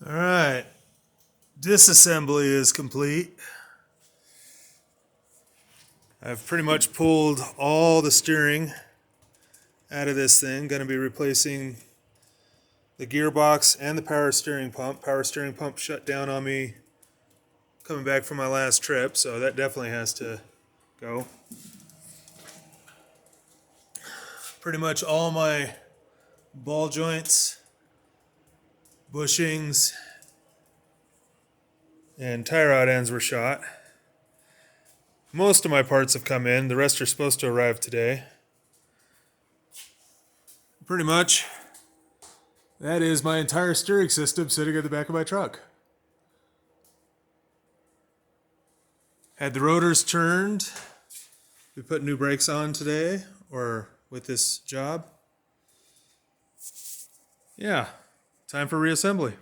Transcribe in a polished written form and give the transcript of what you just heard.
All right, disassembly is complete. I've pretty much pulled all the steering out of this thing. Going to be replacing the gearbox and the power steering pump. Power steering pump shut down on me coming back from my last trip, so that definitely has to go. Pretty much all my ball joints, bushings, and tie rod ends were shot. Most of my parts have come in. The rest are supposed to arrive today. Pretty much, that is my entire steering system sitting at the back of my truck. Had the rotors turned. We put new brakes on today, or with this job. Yeah, time for reassembly.